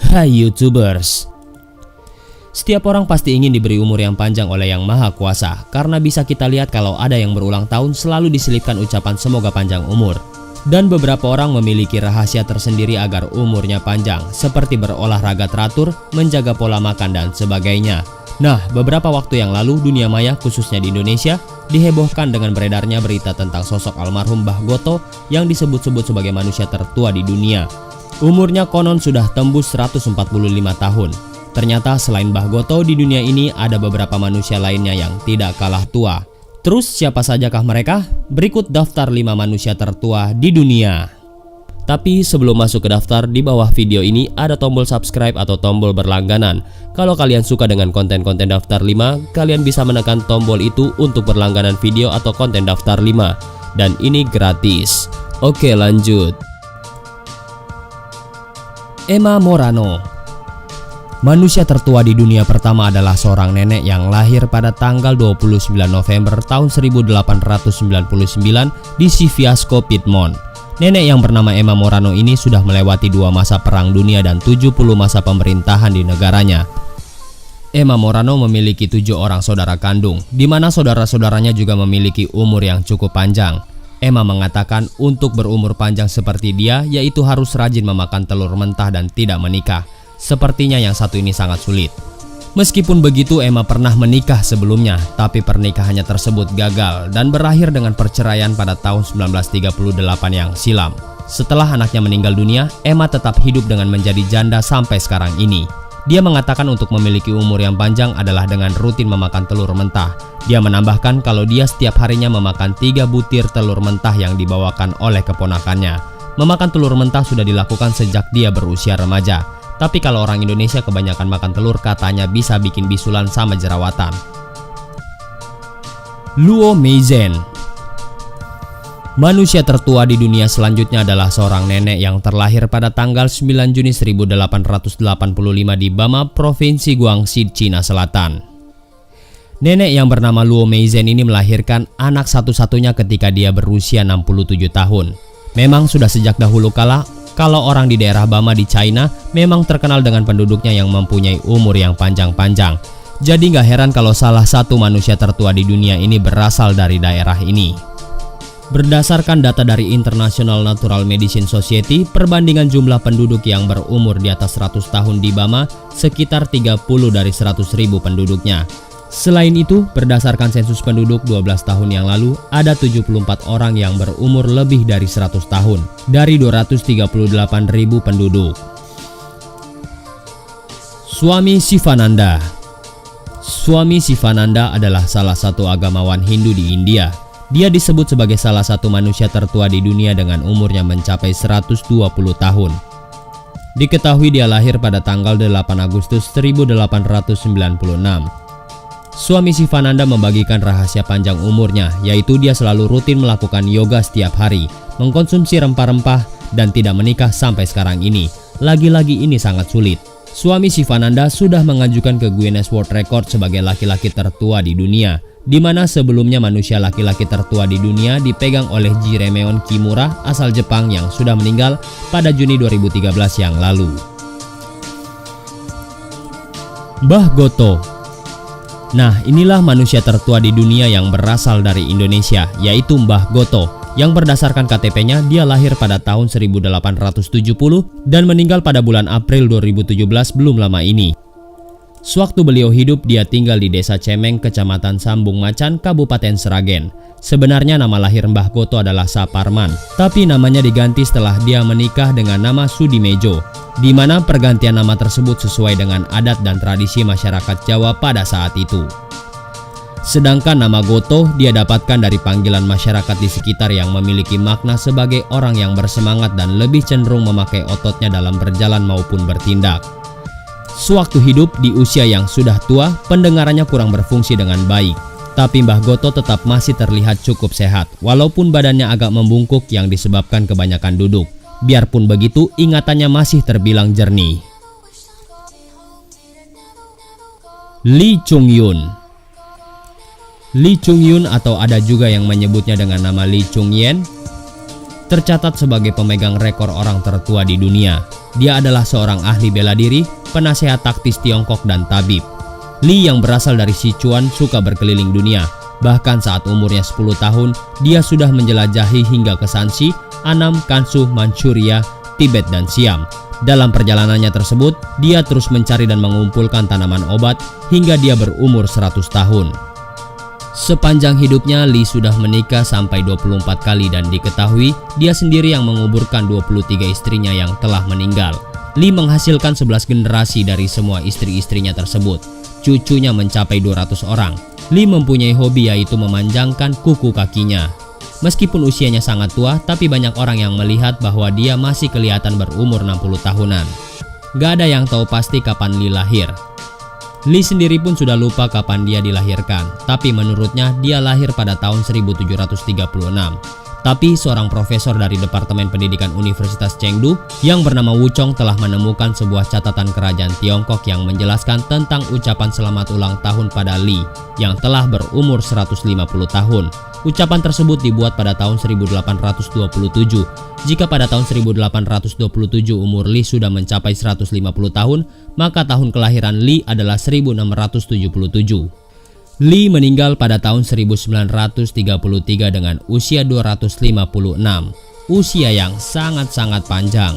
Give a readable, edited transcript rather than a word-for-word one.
Hai YouTubers. Setiap orang pasti ingin diberi umur yang panjang oleh Yang Maha Kuasa, karena bisa kita lihat kalau ada yang berulang tahun selalu diselipkan ucapan semoga panjang umur. Dan beberapa orang memiliki rahasia tersendiri agar umurnya panjang, seperti berolahraga teratur, menjaga pola makan dan sebagainya. Nah, beberapa waktu yang lalu dunia maya khususnya di Indonesia dihebohkan dengan beredarnya berita tentang sosok almarhum Mbah Goto yang disebut-sebut sebagai manusia tertua di dunia. Umurnya konon sudah tembus 145 tahun. Ternyata selain Mbah Goto di dunia ini ada beberapa manusia lainnya yang tidak kalah tua. Terus siapa sajakah mereka? Berikut daftar 5 manusia tertua di dunia. Tapi sebelum masuk ke daftar, di bawah video ini ada tombol subscribe atau tombol berlangganan. Kalau kalian suka dengan konten-konten daftar 5, kalian bisa menekan tombol itu untuk berlangganan video atau konten daftar 5. Dan ini gratis. Oke, lanjut. Emma Morano. Manusia tertua di dunia pertama adalah seorang nenek yang lahir pada tanggal 29 November tahun 1899 di Siviasco, Piedmont. Nenek yang bernama Emma Morano ini sudah melewati 2 masa perang dunia dan 70 masa pemerintahan di negaranya. Emma Morano memiliki 7 orang saudara kandung, di mana saudara-saudaranya juga memiliki umur yang cukup panjang. Emma mengatakan untuk berumur panjang seperti dia, yaitu harus rajin memakan telur mentah dan tidak menikah. Sepertinya yang satu ini sangat sulit. Meskipun begitu, Emma pernah menikah sebelumnya, tapi pernikahannya tersebut gagal dan berakhir dengan perceraian pada tahun 1938 yang silam. Setelah anaknya meninggal dunia, Emma tetap hidup dengan menjadi janda sampai sekarang ini. Dia mengatakan untuk memiliki umur yang panjang adalah dengan rutin memakan telur mentah. Dia menambahkan kalau dia setiap harinya memakan 3 butir telur mentah yang dibawakan oleh keponakannya. Memakan telur mentah sudah dilakukan sejak dia berusia remaja. Tapi kalau orang Indonesia kebanyakan makan telur katanya bisa bikin bisulan sama jerawatan. Luo Meizen. Manusia tertua di dunia selanjutnya adalah seorang nenek yang terlahir pada tanggal 9 Juni 1885 di Bama, Provinsi Guangxi, Cina Selatan. Nenek yang bernama Luo Meizen ini melahirkan anak satu-satunya ketika dia berusia 67 tahun. Memang sudah sejak dahulu kala, kalau orang di daerah Bama di China memang terkenal dengan penduduknya yang mempunyai umur yang panjang-panjang. Jadi gak heran kalau salah satu manusia tertua di dunia ini berasal dari daerah ini. Berdasarkan data dari International Natural Medicine Society, perbandingan jumlah penduduk yang berumur di atas 100 tahun di Bama sekitar 30 dari 100.000 penduduknya. Selain itu, berdasarkan sensus penduduk 12 tahun yang lalu, ada 74 orang yang berumur lebih dari 100 tahun dari 238.000 penduduk. Swami Sivananda. Swami Sivananda adalah salah satu agamawan Hindu di India. Dia disebut sebagai salah satu manusia tertua di dunia dengan umurnya mencapai 120 tahun. Diketahui dia lahir pada tanggal 8 Agustus 1896. Swami Sivananda membagikan rahasia panjang umurnya, yaitu dia selalu rutin melakukan yoga setiap hari, mengkonsumsi rempah-rempah, dan tidak menikah sampai sekarang ini. Lagi-lagi ini sangat sulit. Swami Sivananda sudah mengajukan ke Guinness World Record sebagai laki-laki tertua di dunia, di mana sebelumnya manusia laki-laki tertua di dunia dipegang oleh Jiremeon Kimura asal Jepang yang sudah meninggal pada Juni 2013 yang lalu. Mbah Goto. Nah, inilah manusia tertua di dunia yang berasal dari Indonesia, yaitu Mbah Goto, yang berdasarkan KTP-nya dia lahir pada tahun 1870 dan meninggal pada bulan April 2017 belum lama ini. Sewaktu beliau hidup, dia tinggal di desa Cemeng, Kecamatan Sambung Macan, Kabupaten Sragen. Sebenarnya nama lahir Mbah Goto adalah Saparman, tapi namanya diganti setelah dia menikah dengan nama Sudimejo, di mana pergantian nama tersebut sesuai dengan adat dan tradisi masyarakat Jawa pada saat itu. Sedangkan nama Goto dia dapatkan dari panggilan masyarakat di sekitar yang memiliki makna sebagai orang yang bersemangat dan lebih cenderung memakai ototnya dalam berjalan maupun bertindak. Sewaktu hidup di usia yang sudah tua, pendengarannya kurang berfungsi dengan baik. Tapi Mbah Goto tetap masih terlihat cukup sehat, walaupun badannya agak membungkuk yang disebabkan kebanyakan duduk. Biarpun begitu, ingatannya masih terbilang jernih. Lee Chung Yun. Lee Chung Yun atau ada juga yang menyebutnya dengan nama Lee Chung Yen tercatat sebagai pemegang rekor orang tertua di dunia. Dia adalah seorang ahli bela diri, penasehat taktis Tiongkok dan tabib. Li yang berasal dari Sichuan suka berkeliling dunia. Bahkan saat umurnya 10 tahun, dia sudah menjelajahi hingga ke Shanxi, Annam, Gansu, Manchuria, Tibet, dan Siam. Dalam perjalanannya tersebut, dia terus mencari dan mengumpulkan tanaman obat hingga dia berumur 100 tahun. Sepanjang hidupnya, Li sudah menikah sampai 24 kali dan diketahui dia sendiri yang menguburkan 23 istrinya yang telah meninggal. Li menghasilkan 11 generasi dari semua istri-istrinya tersebut. Cucunya mencapai 200 orang. Li mempunyai hobi yaitu memanjangkan kuku kakinya. Meskipun usianya sangat tua, tapi banyak orang yang melihat bahwa dia masih kelihatan berumur 60 tahunan. Gak ada yang tahu pasti kapan Li lahir. Li sendiri pun sudah lupa kapan dia dilahirkan, tapi menurutnya dia lahir pada tahun 1736. Tapi seorang profesor dari Departemen Pendidikan Universitas Chengdu yang bernama Wu Chong telah menemukan sebuah catatan kerajaan Tiongkok yang menjelaskan tentang ucapan selamat ulang tahun pada Li yang telah berumur 150 tahun. Ucapan tersebut dibuat pada tahun 1827. Jika pada tahun 1827 umur Li sudah mencapai 150 tahun, maka tahun kelahiran Li adalah 1677. Li meninggal pada tahun 1933 dengan usia 256, usia yang sangat-sangat panjang.